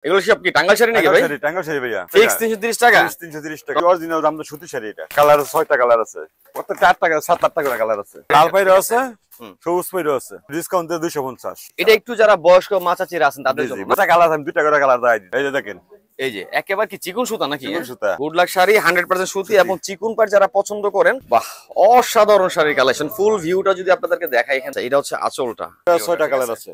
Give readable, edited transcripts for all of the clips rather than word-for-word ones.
এগুলো সব কি টাঙ্গাইল শাড়ি নাকি ভাই? টাঙ্গাইল শাড়ি ভাইয়া। ফিক্স 330 টাকা। 330 টাকা। অরিজিনাল দাম তো সুতি শাড়ি এটা। কালার 6টা কালার আছে। প্রত্যেকটা 8 টাকা 7-8 করে কালার আছে। লাল পাইরো আছে, সবুজ পাইরো আছে। ডিসকাউন্টে 250। এটা একটু যারা বয়স্ক মাচাচিরা আছেন তাদের জন্য। দুটা কালার আছে, দুটা করে কালার দেই। এই যে দেখেন। এই যে একেবারে কি চিকন সুতা নাকি? চিকন সুতা। গুড লাক শাড়ি 100% সুতি এবং চিকন পাড় যারা পছন্দ করেন, বাহ অসাধারণ শাড়ির কালেকশন। ফুল ভিউটা যদি আপনাদেরকে দেখাই এখানে, এটা হচ্ছে আঁচলটা। 6টা কালার আছে।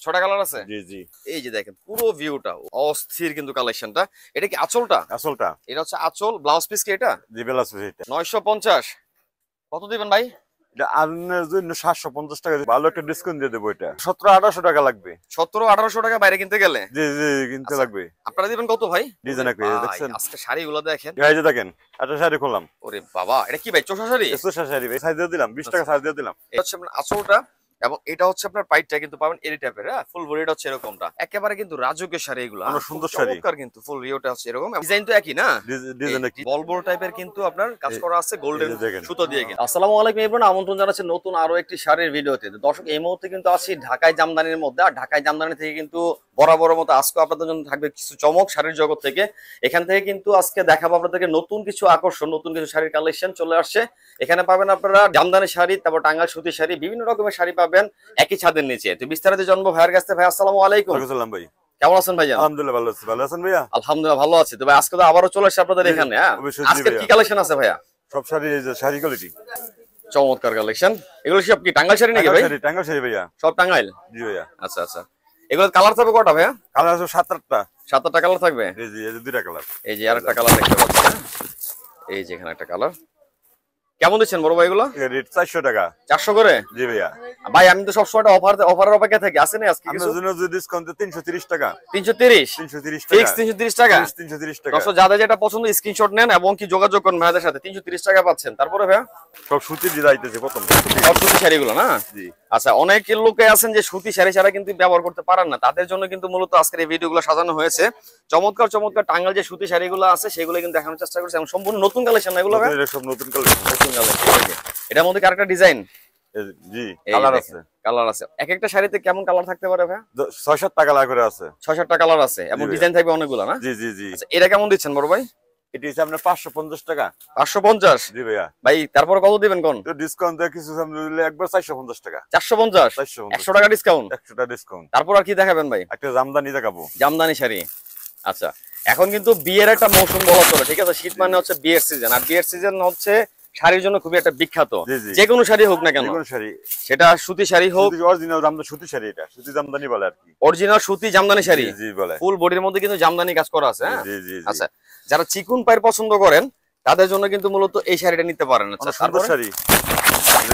6টা কালার আছে। জি জি। এই যে দেখেন পুরো ভিউটা অস্থির কিন্তু কালেকশনটা। এটা কি আঁচলটা? আঁচলটা। এটা হচ্ছে আঁচল, ব্লাউজ পিস কি এটা? জি ব্লাউজ পিস এটা। 950। কত দিবেন ভাই? এটা আপনার জন্য 750 টাকা ভালো একটা ডিসকাউন্ট দিয়ে দেবো। এটা 1700-1800 টাকা লাগবে। 1700-1800 টাকা বাইরে কিনতে গেলে? জি জি কিনতে লাগবে। আপনারা দিবেন কত ভাই? ডিজাইন করে দেখছেন আজকে শাড়িগুলো দেখেন। এই যে দেখেন একটা শাড়ি খুললাম। ওরে বাবা, এটা কি ভাই চোষা শাড়ি? চোষা শাড়ি ভাই, সাইজ দিয়ে দিলাম 20 টাকা সাইজ দিয়ে দিলাম। এটা হচ্ছে আপনার আঁচলটা এবং এটা হচ্ছে আপনার পাইটটা কিন্তু পাবেন এরি টাইপের। হ্যাঁ, ফুল বডিটা হচ্ছে এরকমটা। একেবারে কিন্তু রাজকীয় শাড়ি এগুলো। অনেক সুন্দর শাড়ি। চমৎকার কিন্তু ফুল ভিউটা হচ্ছে এরকম। ডিজাইন তো একই না? ডিজাইন একই। বল বল টাইপের কিন্তু আপনার কাজ করা আছে গোল্ডেন দেখেন। সুতো দিয়ে। কিন্তু আসসালামু আলাইকুম এভরিওয়ান, আমন্ত্রণ জানাচ্ছি নতুন আরো একটি শাড়ির ভিডিওতে। দর্শক এই মুহূর্তে কিন্তু আছি ঢাকায় জামদানির মধ্যে। আর ঢাকায় জামদানি থেকে কিন্তু বরাবর মতো আজকে আপনাদের জন্য থাকবে কিছু চমক শাড়ির জগৎ থেকে। এখান থেকে কিন্তু আজকে দেখাবো আপনাদেরকে নতুন কিছু আকর্ষণ, নতুন কিছু শাড়ির কালেকশন চলে আসছে। এখানে পাবেন আপনারা জামদানি শাড়ি, তারপর টাঙ্গাইল সুতি শাড়ি, বিভিন্ন রকমের শাড়ি পাবেন একই ছাদের নিচে। তো বিস্তারিত জানবো ভাইয়ের কাছে। ভাই আসসালামু আলাইকুম। ওয়ালাইকুম ভাই। কেমন আছেন ভাইয়া? আলহামদুলিল্লাহ ভালো আছি। ভালো আছেন ভাইয়া? আলহামদুলিল্লাহ ভালো আছি। তো ভাই আজকে তো আবারও চলে আসছে আপনাদের এখানে। হ্যাঁ, আজকে কি কালেকশন আছে ভাইয়া? সব শাড়ি, এই যে শাড়ি কোয়ালিটি চমৎকার কালেকশন। এগুলো সব কি টাঙ্গাইল শাড়ি নাকি ভাই? টাঙ্গাইল শাড়ি ভাইয়া। সব টাঙ্গাইল? জি ভাইয়া। আচ্ছা আচ্ছা। এগুলো কালার থাকবে কয়টা ভাইয়া? কালার আছে 7-8টা। 7-8টা কালার থাকবে। জি জি, এই যে দুইটা কালার। এই যে আরেকটা কালার দেখতে পাচ্ছেন। এই যে এখানে একটা কালার। কেমন দিচ্ছেন বড় ভাই এগুলো? রেট 400 টাকা। 400 করে? জি ভাইয়া। ভাই আমি তো সব সময় অফারের অপেক্ষা থাকি। আছে না আজকে কিছু? আপনার জন্য যে ডিসকাউন্ট 330 টাকা। 330? 330 টাকা। ফিক্স 330 টাকা? 330 টাকা। দর্শক যাদের যেটা পছন্দ স্ক্রিনশট নেন এবং কি যোগাযোগ করুন ভাইদের সাথে। 330 টাকা পাচ্ছেন। তারপরে ভাইয়া সব সুতি ডিজাইনতেছে প্রথম। সব সুতি শাড়িগুলো না? জি। আচ্ছা, অনেক লোকে আছেন যে সুতি শাড়ি ছাড়া কিন্তু ব্যবহার করতে পারেন না। তাদের জন্য কিন্তু মূলত আজকের এই ভিডিওগুলো সাজানো হয়েছে। চমৎকার চমৎকার টাঙ্গাইল যে সুতি শাড়িগুলো আছে সেগুলো কিন্তু দেখানোর চেষ্টা করছি। এবং সম্পূর্ণ নতুন কালেকশন না এগুলো? এটা সব নতুন কালেকশন। নতুন কালেকশন। এটার মধ্যে আরেকটা ডিজাইন। জি, কালার আছে। কালার আছে। এক একটা শাড়িতে কেমন কালার থাকতে পারে ভাই? 6-7টা কালার করে আছে। 6-7টা কালার আছে এবং ডিজাইন থাকবে অনেকগুলো না? জি জি জি। আচ্ছা, এটা কেমন দিচ্ছেন বড় ভাই? এটা হচ্ছে আপনার 550 টাকা। 550? জি ভাইয়া। ভাই তারপর কত দিবেন কোন? তো ডিসকাউন্ট দিয়ে কিছু সামনে দিলে একবার 450 টাকা। 450? 100 টাকা ডিসকাউন্ট? 100 টাকা ডিসকাউন্ট। তারপর আর কি দেখাবেন ভাই? একটা জামদানি দেখাবো। জামদানি শাড়ি। আচ্ছা, এখন কিন্তু বিয়ের একটা মৌসুম বলা চলে, ঠিক আছে? শীত মানে হচ্ছে বিয়ের সিজন। আর বিয়ের সিজন হচ্ছে শাড়ির জন্য খুবই একটা বিখ্যাত। যে কোনো শাড়ি হোক না কেন, যে কোনো শাড়ি, সেটা সুতি শাড়ি হোক, অরিজিনাল জামদানি সুতি শাড়ি, এটা সুতি জামদানি বলে আর কি। অরিজিনাল সুতি জামদানি শাড়ি। জি বলে। ফুল বডির মধ্যে কিন্তু জামদানি কাজ করা আছে। হ্যাঁ জি জি। আচ্ছা, যারা চিকুন পায়ের পছন্দ করেন তাদের জন্য কিন্তু মূলত এই শাড়িটা নিতে পারেন। আচ্ছা, সুন্দর শাড়ি।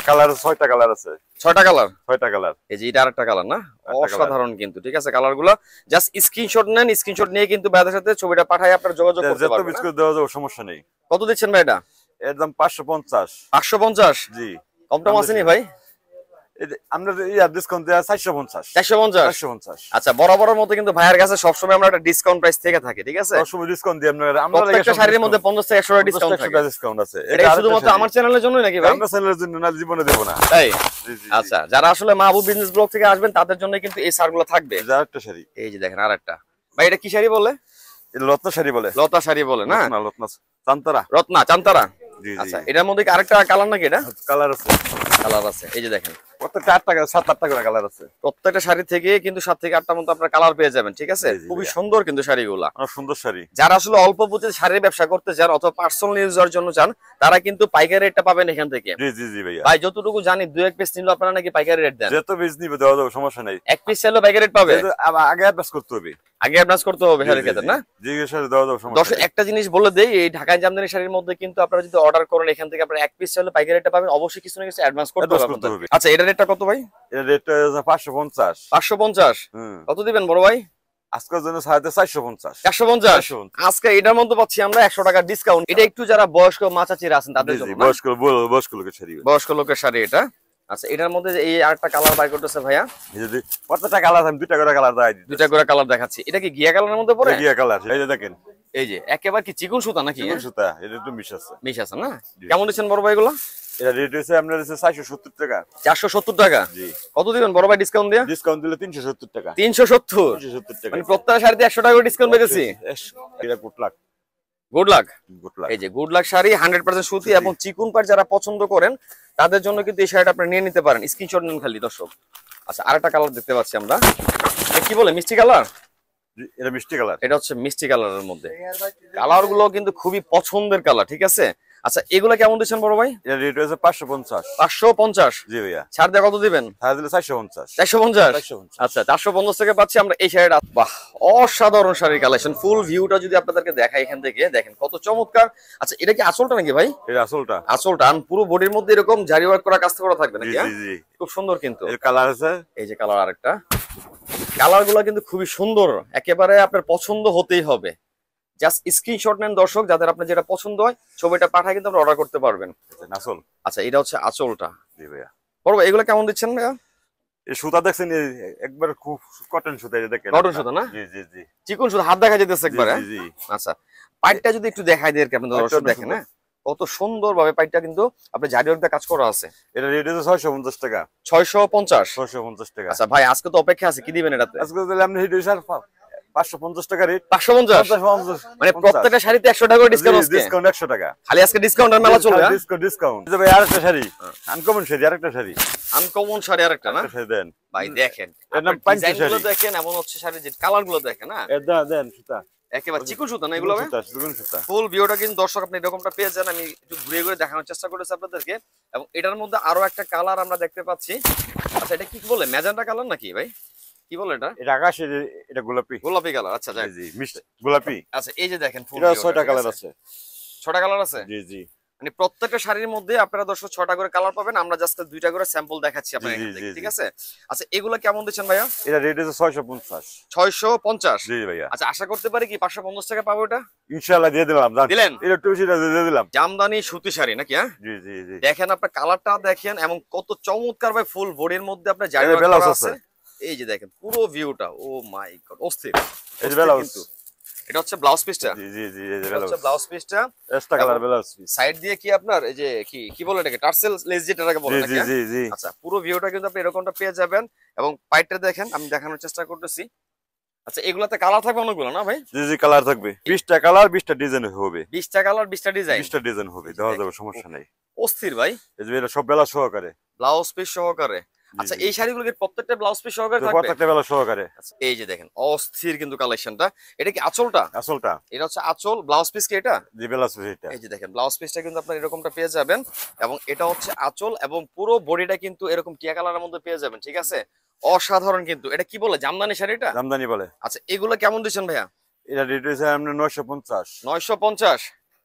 কালার 6টা কালার আছে। 6টা কালার? 6টা কালার। এই যে এটা আরেকটা কালার না? অসাধারণ কিন্তু, ঠিক আছে? কালারগুলো জাস্ট স্ক্রিনশট নেন, স্ক্রিনশট নিয়ে কিন্তু ভাইদের সাথে ছবিটা পাঠায় আপনারা যোগাযোগ করতে পারবেন। যত বিস্কুট দেওয়া যাবে সমস্যা নেই। কত দিচ্ছেন ভাই এটা? একদম 550। 550? জি। কম টম আসেনি ভাই? আমরা ডিসকাউন্ট দেয়া 450। 450? আচ্ছা, বরাবরের মতো কিন্তু ভাইয়ের কাছে সবসময় আমরা একটা ডিসকাউন্ট প্রাইস থেকে থাকি, ঠিক আছে? সবসময় ডিসকাউন্ট দিই আমরা। প্রত্যেকটা শাড়ির মধ্যে 50 থেকে 100 টাকা ডিসকাউন্ট থাকে। ডিসকাউন্ট আছে। এটা শুধুমাত্র আমার চ্যানেলের জন্যই নাকি ভাই? আমার চ্যানেলের জন্য না, জীবনে দেব না। তাই? জি জি। আচ্ছা, যারা আসলে মাহবুব বিজনেস ব্লগ থেকে আসবেন তাদের জন্য কিন্তু এই শাড়িগুলো থাকবে। আরেকটা শাড়ি। এই যে দেখেন আরেকটা। ভাই এটা কি শাড়ি বলে? লতা শাড়ি বলে। লতা শাড়ি বলে না? না, লতা চান্তারা। রত্না চান্তারা। জি জি। আচ্ছা, এটার মধ্যে কি আরেকটা কালার নাকি এটা? কালার আছে। কালার আছে। এই যে দেখেন প্রত্যেকটা 8 টাকা 7-8টা করে কালার আছে। প্রত্যেকটা শাড়ি থেকে কিন্তু 7 থেকে 8টার মতো আপনারা কালার পেয়ে যাবেন, ঠিক আছে? খুবই সুন্দর কিন্তু শাড়িগুলা। অনেক সুন্দর শাড়ি। যারা আসলে অল্প পুঁজিতে শাড়ির ব্যবসা করতে চান অথবা পার্সোনাল ইউজের জন্য চান, তারা কিন্তু পাইকারি রেটটা পাবেন এখান থেকে। জি জি জি ভাইয়া। ভাই যতটুকু জানি 2-1 পিস নিলে আপনারা নাকি পাইকারি রেট দেন। যত পিস নিবে দেওয়া যাবে, সমস্যা নাই। এক পিস চাইলে পাইকারি রেট পাবে? আগে অ্যাডভান্স করতে হবে। আগে অ্যাডভান্স করতে হবে শাড়ির ক্ষেত্রে না? জি জি, শাড়ি দেওয়া যাবে, সমস্যা দর্শক নাই। একটা জিনিস বলে দেই, এই ঢাকায় জামদানি শাড়ির মধ্যে কিন্তু আপনারা যদি অর্ডার করেন এখান থেকে আপনারা এক পিস চাইলে পাইকারি রেটটা পাবেন। অবশ্যই কিছু না কিছু অ্যাডভান্স করতে হবে। আচ্ছা, এটা রেটটা কত ভাই? এর রেটটা 550। 550? কত দিবেন বড় ভাই? আজকের জন্য 450। 450? আজকে এটার মধ্যে পাচ্ছি আমরা 100 টাকা ডিসকাউন্ট। এটা একটু যারা বয়স্ক মাচাচিরা আছেন তাদের জন্য। বয়স্ক লোকের শাড়ি। বয়স্ক লোকের শাড়ি এটা। আচ্ছা, এটার মধ্যে এই আরেকটা কালার বাই করতেছে ভাইয়া। যদি প্রত্যেকটা কালার আমি দুইটা করে কালার দেই। দুইটা করে কালার দেখাচ্ছি। এটা কি গিয়া কালারের মধ্যে পড়ে? গিয়া কালার। এই যে দেখেন। এই যে একেবারে কি চিকন সুতা নাকি? চিকন সুতা। এটা একটু মিশ আছে। মিশ আছে না? কেমন দিচ্ছেন বড় ভাই এগুলো? এটা রেট হচ্ছে আপনার হচ্ছে 470 টাকা। 470 টাকা। জি। কত দিবেন বড় ভাই ডিসকাউন্ট দিয়ে? ডিসকাউন্ট দিলে 370 টাকা। 370? 370 টাকা। মানে প্রত্যেকটা শাড়িতে 100 টাকা করে ডিসকাউন্ট পেয়েছি। এটা good luck. Good luck. Good luck. এই যে গুড লাক শাড়ি 100% সুতি এবং চিকুন পাড় যারা পছন্দ করেন তাদের জন্য কিন্তু এই শাড়িটা আপনি নিয়ে নিতে পারেন। স্ক্রিনশট নিন খালি দর্শক। আচ্ছা আরেকটা কালার দেখতে পাচ্ছি আমরা, এটা কি বলে মিষ্টি কালার? এটা মিষ্টি কালার। এটা হচ্ছে মিষ্টি কালারের মধ্যে। কালার গুলো কিন্তু খুবই পছন্দের কালার, ঠিক আছে। আচ্ছা এগুলা কেমন দিচ্ছেন বড় ভাই? এটা রেট হচ্ছে 550। 550? জি ভাইয়া। ছাড় দিয়ে কত দিবেন? ছাড় দিলে 450। 450? আচ্ছা 450 থেকে পাচ্ছি আমরা এই শাড়িটা। বাহ অসাধারণ শাড়ির কালেকশন। ফুল ভিউটা যদি আপনাদেরকে দেখাই এখান থেকে দেখেন কত চমৎকার। আচ্ছা এটা কি আঁচলটা নাকি ভাই? এটা আসলটা। আঁচলটা আর পুরো বডির মধ্যে এরকম জারি ওয়ার্ক করা কাজ করা থাকবে নাকি? জি জি জি। খুব সুন্দর কিন্তু। এর কালার আছে, এই যে কালার আরেকটা। কালার গুলা কিন্তু খুবই সুন্দর, একেবারে আপনার পছন্দ হতেই হবে। জাস্ট স্ক্রিনশট নেন দর্শক, যাদের আপনার যেটা পছন্দ হয় ছবিটা পাঠায় কিন্তু আপনি অর্ডার করতে পারবেন। আসল। আচ্ছা এটা হচ্ছে আঁচলটা। জি ভাইয়া। বড় ভাই এগুলো কেমন দিচ্ছেন ভাইয়া? এই সুতা দেখছেন একবার খুব কটন সুতা, এটা দেখেন। কটন সুতা না? জি জি জি। চিকন সুতা, হাত দেখা যেতেছে একবারে। জি জি। আচ্ছা পাইটটা যদি একটু দেখাই দেই আপনি দর্শক দেখেন, হ্যাঁ কত সুন্দর ভাবে পাইটটা কিন্তু আপনি জারি ওয়ার্ক দিয়ে কাজ করা আছে। এটা রেট হচ্ছে 650 টাকা। 650? 650 টাকা। আচ্ছা ভাই আজকে তো অপেক্ষা আছে, কি দিবেন এটাতে? আজকে তাহলে আপনি হিট হইছে 550 টাকা রেট। 550? মানে প্রত্যেকটা শাড়িতে 100 টাকা করে ডিসকাউন্ট আছে। ডিসকাউন্ট 100 টাকা। খালি আজকে ডিসকাউন্ট আর মেলা চলবে? ডিসকাউন্ট। এই ভাই আরেকটা শাড়ি, আনকমন শাড়ি, আরেকটা শাড়ি। আনকমন শাড়ি আরেকটা না? শাড়ি দেন ভাই দেখেন এর নাম পাঞ্চি ডিজাইন গুলো শাড়ি। দেখেন, এমন হচ্ছে শাড়ির যে কালার গুলো দেখেন না, এর দেন সুতা একেবারে চিকন সুতা না এগুলো? সুতা, চিকন সুতা। ফুল ভিউটা কিন্তু দর্শক আপনি এরকমটা পেয়ে যান। আমি একটু ঘুরে ঘুরে দেখানোর চেষ্টা করেছি আপনাদেরকে। এবং এটার মধ্যে আরো একটা কালার আমরা দেখতে পাচ্ছি। আচ্ছা এটা কি বলে, ম্যাজেন্টা কালার নাকি ভাই? কি বলে এটা? এটা আকাশি, এটা গোলাপি। গোলাপি কালার। আচ্ছা যাই, জি মিষ্টি গোলাপি। আচ্ছা এই যে দেখেন ফুল এটা 6টা কালার আছে। 6টা কালার আছে? জি জি। মানে প্রত্যেকটা শাড়ির মধ্যে আপনারা দর্শক 6টা করে কালার পাবেন। আমরা জাস্ট 2টা করে স্যাম্পল দেখাচ্ছি আপনাদের এখান থেকে, ঠিক আছে। আচ্ছা এগুলো কেমন দিচ্ছেন ভাইয়া? এটা রেট হচ্ছে 650। 650? জি ভাইয়া। আচ্ছা আশা করতে পারি কি 550 টাকা পাবো এটা? ইনশাআল্লাহ দিয়ে দিলাম। দিলেন? এটা একটু বেশি দিয়ে দিলাম। জামদানি সুতি শাড়ি নাকি? হ্যাঁ জি জি জি। দেখেন আপনার কালারটা দেখেন এবং কত চমৎকার ভাই ফুল বডির মধ্যে আপনার জারি এই ওয়ার্ক ব্লাউজ করা আছে। আছে। এই যে দেখেন পুরো ভিউটা, ও মাই গড অস্থির। এই যে ব্লাউজ। কিন্তু এটা হচ্ছে ব্লাউজ পিসটা। জি জি জি, এই যে এটা ব্লাউজ। হচ্ছে ব্লাউজ পিসটা। Extra colour blouse piece. Side দিয়ে কি আপনার এই যে কি বলে এটাকে, টার্সেল লেস যেটাকে বলে জি নাকি? জি জি জি। আচ্ছা পুরো ভিউটা কিন্তু আপনি এরকমটা পেয়ে যাবেন। এবং পাইটটা দেখেন, আমি দেখানোর চেষ্টা করতেছি। আচ্ছা এগুলাতে কালার থাকবে অনেকগুলো না ভাই? জি জি কালার থাকবে। 20টা কালার, 20টা ডিজাইন হবে। 20টা কালার 20টা ডিজাইন? 20টা ডিজাইন হবে, দেওয়া যাবে, সমস্যা নাই। অস্থির ভাই। এই যে এটা সব বেলা সহকারে। ব্লাউজ পিস সহকারে? আচ্ছা এই শাড়িগুলো কি প্রত্যেকটা ব্লাউজ পিস সহকারে থাকবে? প্রত্যেকটা বেলা সহকারে। আচ্ছা এই যে দেখেন অস্থির কিন্তু কালেকশনটা। এটা কি আঁচলটা? আসলটা। এটা হচ্ছে আঁচল, ব্লাউজ পিস কি এটা? জি ব্লাউজ পিস এটা। এই যে দেখেন ব্লাউজ পিসটা কিন্তু আপনার এরকমটা পেয়ে যাবেন। এবং এটা হচ্ছে আঁচল এবং পুরো বডিটা কিন্তু এরকম টিয়া কালারের মধ্যে পেয়ে যাবেন, ঠিক আছে। অসাধারণ কিন্তু। এটা কি বলে, জামদানি শাড়িটা? জামদানি বলে। আচ্ছা এগুলো কেমন দিচ্ছেন ভাইয়া? এটা রেট হচ্ছে আপনার 950। 950?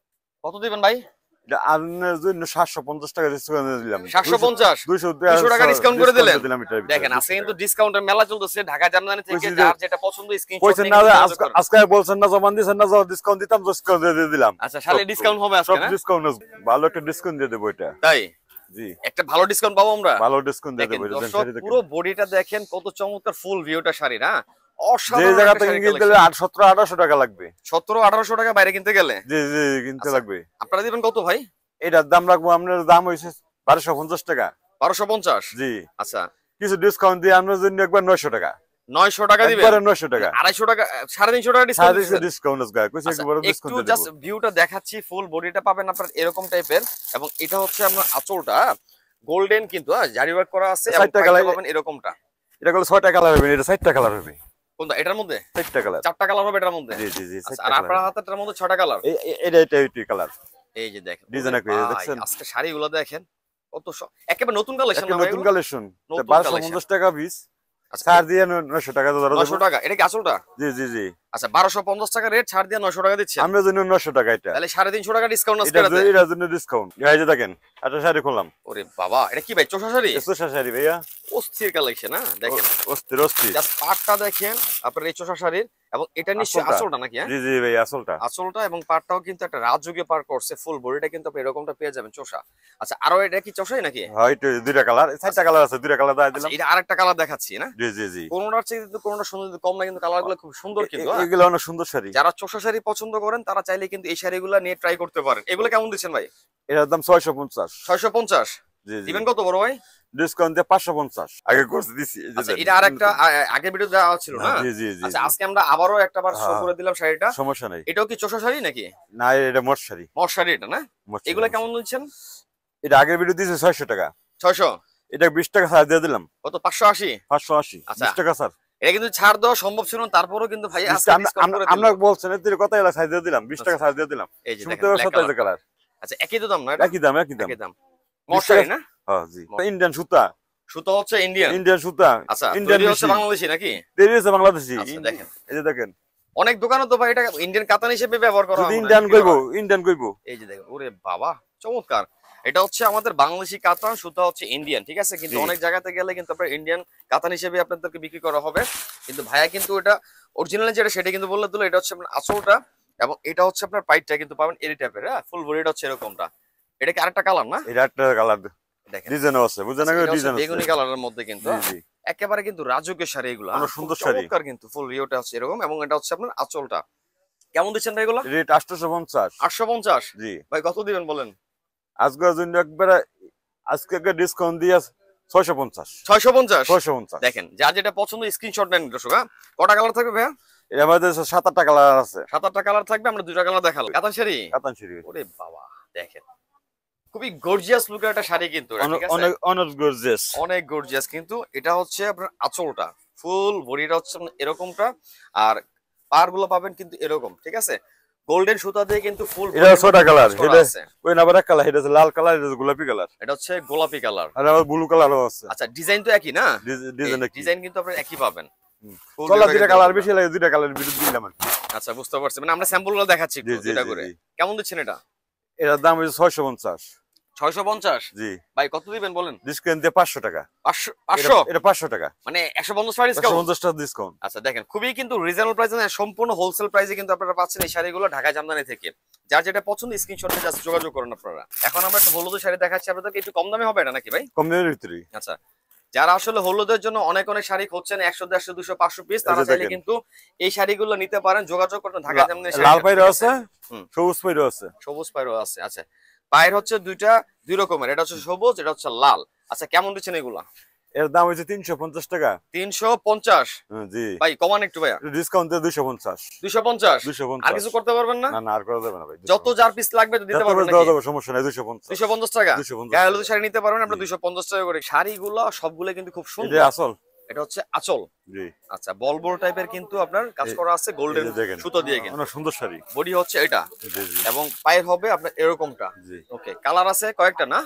কত দিবেন ভাই? এটা আপনার জন্য 750 টাকা ডিসকাউন্ট দিলাম। 750? 200 টাকা ডিসকাউন্ট করে দিলেন। এটার ভিতরে। দেখেন আজকে কিন্তু ডিসকাউন্টের মেলা চলতেছে। ঢাকা জামদানি থেকে বুঝছি যার যেটা পছন্দ স্ক্রিনশট কইছেন নিয়ে না কিন্তু যোগাযোগ করুন। আজকে বলছেন না, জমান দিছেন না, ডিসকাউন্ট দিতাম, ডিসকাউন্ট দিয়ে দিলাম। আচ্ছা শালে ডিসকাউন্ট হবে আজকে সব না? ডিসকাউন্ট ভালো একটা ডিসকাউন্ট দিয়ে দেব এটা। তাই জি একটা ভালো ডিসকাউন্ট পাবো আমরা? ভালো ডিসকাউন্ট দিয়ে দেখেন দেব এটা। দর্শক পুরো বডিটা দেখেন কত চমৎকার ফুল ভিউটা শাড়ি না? যে অসাধারণ জায়গা একটা থেকে শাড়ির কিনতে collection। 1700-1800 টাকা লাগবে। 1700-1800 টাকা বাইরে কিনতে গেলে? জি জি কিনতে আচ্ছা। লাগবে। আপনারা দিবেন কত ভাই? এটার দাম রাখবো, আপনার দাম হইছে 1250 টাকা। 1250? জি আচ্ছা কিছু ডিসকাউন্ট দিয়ে আপনার জন্য একবার 900 টাকা। 900 টাকা দিবেন? একবারে 900 টাকা। 250 টাকা, 350 টাকা ডিসকাউন্ট সারা দিচ্ছেন? ডিসকাউন্ট আছে গায়, কইছে আচ্ছা, একবার একটু ডিসকাউন্ট দিয়ে জাস্ট দেব। ভিউটা দেখাচ্ছি। ফুল বডিটা পাবেন আপনার এরকম টাইপের। এবং এটা হচ্ছে আপনার আঁচলটা গোল্ডেন কিন্তু জারি ওয়ার্ক করা আছে। এবং 60টা কালার পাইটা পাবেন এরকমটা। এটা হলো 6টা কালার হবে, এটা 60টা কালার হবে। কোনটা এটার মধ্যে? 60টা কালার। 4টা কালার হবে এটার মধ্যে? জি জি জি আচ্ছা, 60টা আর আপনার কালার। হাতেরটার মধ্যে 6টা কালার? এটা কালার। এই যে দেখেন ডিজাইন ওরে করে ভাই, দেখছেন? আজকে শাড়িগুলো দেখেন কত একেবারে নতুন কালেকশন একটা না ভাই নতুন এগুলো? কালেকশন। নতুন 1250 টাকা পিস। আচ্ছা, ছাড় দিয়ে 900 টাকা ধরো। 900 টাকা? এটা কি আসলটা? জি জি জি। আচ্ছা 1250 টাকা রেট, ছাড় দিয়ে 900 টাকা দিচ্ছেন। আমরা জন্য 900 টাকা এটা। তাহলে 350 টাকা ডিসকাউন্ট আছে এটা এটাতে? এটার জন্য ডিসকাউন্ট। এই যে দেখেন একটা শাড়ি খুললাম। ওরে বাবা, এটা কি ভাই চোষা শাড়ি? এসোসা শাড়ি ভাইয়া। অস্থির কালেকশন। হ্যাঁ দেখেন অস্থির অস্থির। জাস্ট পাটটা দেখেন আপনার এই চোষা শাড়ির। এবং এটা নিশ্চয়ই আসলটা। আসলটা নাকি? হ্যাঁ জি জি ভাই আসলটা। আসলটা। এবং পাটটাও কিন্তু একটা রাজযোগে পার করছে। ফুল বডিটা কিন্তু আপনি এরকমটা পেয়ে যাবেন চোষা। আচ্ছা আরো এটা কি চোষাই নাকি? হ্যাঁ এটা দুইটা কালার, 4টা কালার আছে, দুইটা কালার দিয়ে দিলাম। এটা আরেকটা কালার দেখাচ্ছি না? জি জি জি। কোনটার চেয়ে কিন্তু কোনটা সুন্দর, কম না, কিন্তু কালারগুলো খুব সুন্দর কিন্তু। এগুলো অনেক সুন্দর শাড়ি। যারা চোষা শাড়ি পছন্দ করেন তারা চাইলে কিন্তু এই শাড়িগুলো নিয়ে ট্রাই করতে পারেন। এগুলো কেমন দিচ্ছেন ভাই? এটার দাম 650। 650 জি জি। দিবেন কত বড় ভাই? ডিসকাউন্ট দিয়ে 550 আগে কোর্স দিছি। আচ্ছা এটা আরেকটা আগের ভিডিও দেওয়া ছিল না? জি জি জি। আচ্ছা আজকে আমরা আবারও একটা বার শো করে দিলাম শাড়িটা। সমস্যা নাই। এটাও কি চোষা শাড়ি নাকি? না এটা মোট শাড়ি। মোট শাড়ি এটা না? এগুলো কেমন দিচ্ছেন? এটা আগের ভিডিও দিয়েছে 600 টাকা। 600 এটা 20 টাকা ছাড় দিয়ে দিলাম। কত? 580। 580 আচ্ছা 20 টাকা স্যার। এটা কিন্তু ছাড় দেওয়া সম্ভব ছিল না, তারপরেও কিন্তু ভাই আজকে ডিসকাউন্ট করে দিলাম। আমরা বলছেন এর কত এলা ছাড় দিয়ে দিলাম, 20 টাকা ছাড় দিয়ে দিলাম। এই যে দেখেন সুতো ব্ল্যাক 27 কালার। আচ্ছা একই তো দাম না? এটা একই দাম একই দাম। একই দাম। মোট শাড়ি না? হ্যাঁ জি। ইন্ডিয়ান সুতা। সুতো হচ্ছে ইন্ডিয়ান। ইন্ডিয়ান সুতা। আচ্ছা ইন্ডিয়ান তৈরি হচ্ছে বাংলাদেশি নাকি? তৈরি হচ্ছে বাংলাদেশি। আচ্ছা দেখেন। এই যে দেখেন। অনেক দোকানে তো ভাই এটা ইন্ডিয়ান কাতান হিসেবে ব্যবহার করা হয়। ইন্ডিয়ান কইবো, ইন্ডিয়ান কইবো। এই যে দেখেন, ওরে বাবা চমৎকার। এটা হচ্ছে আমাদের বাংলাদেশি কাতান, সুতা হচ্ছে ইন্ডিয়ান, ঠিক আছে? কিন্তু অনেক জায়গাতে গেলে কিন্তু আপনার ইন্ডিয়ান কাতান হিসেবে আপনাদেরকে বিক্রি করা হবে। কিন্তু ভাইয়া কিন্তু এটা অরিজিনাল যেটা সেটা কিন্তু বললে দিল। এটা হচ্ছে আপনার আঁচলটা এবং এটা হচ্ছে আপনার পাইটটা কিন্তু পাবেন এরি টাইপের। হ্যাঁ ফুল বডিটা হচ্ছে এরকমটা। এটা কি আরেকটা কালার না? এটা একটা কালার দেখেন ডিজাইনও আছে, বুঝছেন না? ডিজাইন আছে বেগুনি কালারের মধ্যে কিন্তু। জি জি। একেবারে কিন্তু রাজকীয় শাড়ি এগুলো। অনেক সুন্দর শাড়ি। চমৎকার কিন্তু ফুল রিওটা হচ্ছে এরকম এবং এটা হচ্ছে আপনার আঁচলটা। কেমন দিচ্ছেন ভাই এগুলো? রেট 850। 850 জি। ভাই কত দিবেন বলেন? আজকের জন্য একবারে আজকে একটা ডিসকাউন্ট দিয়ে 650। 650 650 দেখেন যার যেটা পছন্দ স্ক্রিনশট নেন দর্শক। হ্যাঁ কটা কালার থাকবে ভাইয়া? এর মধ্যে 7-8টা কালার আছে। 7-8টা কালার থাকবে, আমরা দুইটা কালার দেখালাম। কাতান শাড়ি। কাতান শাড়ি। ওরে বাবা দেখেন খুবই গর্জিয়াস লুকের একটা শাড়ি কিন্তু এটা, ঠিক আছে? অনেক অনেক গর্জিয়াস। অনেক গর্জিয়াস কিন্তু। এটা হচ্ছে আপনার আঁচলটা, ফুল বডিটা হচ্ছে আপনার এরকমটা আর পার গুলো পাবেন কিন্তু এরকম, ঠিক আছে? গোল্ডেন সুতা দিয়ে কিন্তু ফুল এটা 6টা কালার। এটা ওই না আবার কালার, এটা লাল কালার, এটা গোলাপি কালার। এটা হচ্ছে গোলাপি কালার আর আবার ব্লু কালারও আছে। আচ্ছা ডিজাইন তো একই না? ডিজাইন কি? ডিজাইন কিন্তু আপনারা একই পাবেন। কলা দুইটা কালার বেশি লাগে, দুইটা কালার বিরুদ্ধে দিলাম আর কি। আচ্ছা বুঝতে পারছি, মানে আমরা স্যাম্পল গুলো দেখাচ্ছি একটু যেটা করে। কেমন দিচ্ছেন এটা? এটার দাম হচ্ছে 650। 650 জি। ভাই কত দিবেন বলেন? ডিসকাউন্ট দিয়ে 500 টাকা। 500 এটা 500 টাকা, মানে 150 টাকা ডিসকাউন্ট। 150 টাকা ডিসকাউন্ট। আচ্ছা দেখেন খুবই কিন্তু রিজনেবল প্রাইসে, সম্পূর্ণ হোলসেল প্রাইসে কিন্তু আপনারা পাচ্ছেন এই শাড়িগুলো ঢাকা জামদানি থেকে। যার যেটা পছন্দ স্ক্রিনশট নিয়ে জাস্ট যোগাযোগ করুন আপনারা। এখন আমরা একটা হলুদ শাড়ি দেখাচ্ছি আপনাদেরকে, একটু কম দামে হবে এটা নাকি ভাই? কম দামের ভিতরে। আচ্ছা যারা আসলে হলুদের জন্য অনেক অনেক শাড়ি খুঁজছেন 100 150 200 500 পিস, তারা চাইলে কিন্তু এই শাড়িগুলো নিতে পারেন, যোগাযোগ করুন ঢাকা জামদানি। লাল পায়রা আছে, সবুজ পায়রা আছে। সবুজ পায়রা আছে। আচ্ছা পায়ের হচ্ছে দুই রকমের, এটা হচ্ছে সবুজ, এটা হচ্ছে লাল। আচ্ছা কেমন দিচ্ছেন এগুলা? এর দাম হচ্ছে 350 টাকা। 350 জি ভাই কমান একটু ভাইয়া। ডিসকাউন্ট দিয়ে 250। 250 আর কিছু করতে পারবেন না? না না আর করা যাবে না ভাই। যত যার পিস লাগবে তো দিতে পারবেন দাও নাকি? দাও সমস্যা নাই। 250 250 টাকা 250 গায়ে হলুদ শাড়ি নিতে পারবেন আপনারা 250 টাকা করে। শাড়িগুলো সবগুলো কিন্তু খুব সুন্দর। এটা আসল। এটা হচ্ছে আঁচল। জি। আচ্ছা বল বল টাইপের কিন্তু আপনার কাজ করা আছে গোল্ডেন সুতো দিয়ে কিন্তু। অনেক সুন্দর শাড়ি। বডি হচ্ছে এটা জি জি। এবং পায়ের হবে আপনার এরকমটা। জি। ওকে কালার আছে কয়েকটা না?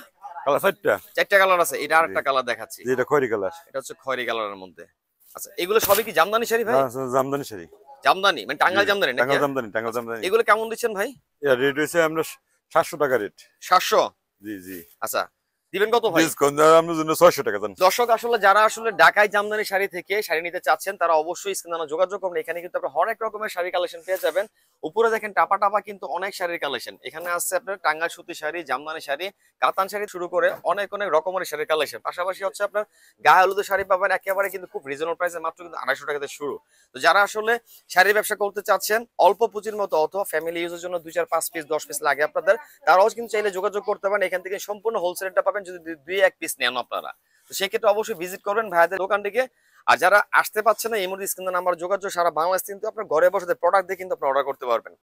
কালার 4টা। 4টা কালার আছে। এটা আরেকটা কালার দেখাচ্ছি। এটা খয়েরি কালার। এটা হচ্ছে খয়েরি কালারের মধ্যে। আচ্ছা এগুলো সবই কি জামদানি শাড়ি ভাই? না জামদানি শাড়ি। জামদানি মানে টাঙ্গাইল জামদানি নাকি? টাঙ্গাইল জামদানি, টাঙ্গাইল জামদানি। এগুলো কেমন দিচ্ছেন ভাই? এর রেট হইছে আমরা 700 টাকা রেট। 700 জি জি। আচ্ছা দিবেন কত ভাই? ডিসকাউন্ট আমরা জন্য 600 টাকা দেন। দর্শক আসলে যারা আসলে ঢাকায় জামদানি শাড়ি থেকে শাড়ি নিতে চাচ্ছেন তারা অবশ্যই স্ক্রিনে যোগাযোগ করুন। এখানে কিন্তু আপনারা অনেক রকমের শাড়ি কালেকশন পেয়ে যাবেন। উপরে দেখেন টাপা টাপা কিন্তু অনেক শাড়ির কালেকশন। এখানে আছে আপনার টাঙ্গাইল সুতি শাড়ি, জামদানি শাড়ি, কাতান শাড়ি শুরু করে অনেক অনেক রকমের শাড়ির কালেকশন। পাশাপাশি হচ্ছে আপনার গায়ে হলুদের শাড়ি পাবেন একেবারে কিন্তু খুব রিজনেবল প্রাইসে, মাত্র কিন্তু 250 টাকাতে শুরু। তো যারা আসলে শাড়ির ব্যবসা করতে চাচ্ছেন অল্প পুঁজির মতো অথবা ফ্যামিলি ইউজের জন্য 2 4 5 পিস 10 পিস লাগে আপনাদের, তারাও কিন্তু চাইলে যোগাযোগ করতে পারেন। এখান থেকে সম্পূর্ণ হোলসেলটা পাবেন যদি 2-1 পিস নেন আপনারা। তো সেক্ষেত্রে অবশ্যই ভিজিট করবেন ভাইয়াদের দোকানটিকে। আর যারা আসতে পারছেন না এই মুহূর্তে স্ক্রিনে নাম্বার যোগাযোগ সারা বাংলাদেশ কিন্তু আপনার ঘরে বসে প্রোডাক্ট দিয়ে কিন্তু আপনারা অর্ডার করতে পারবেন।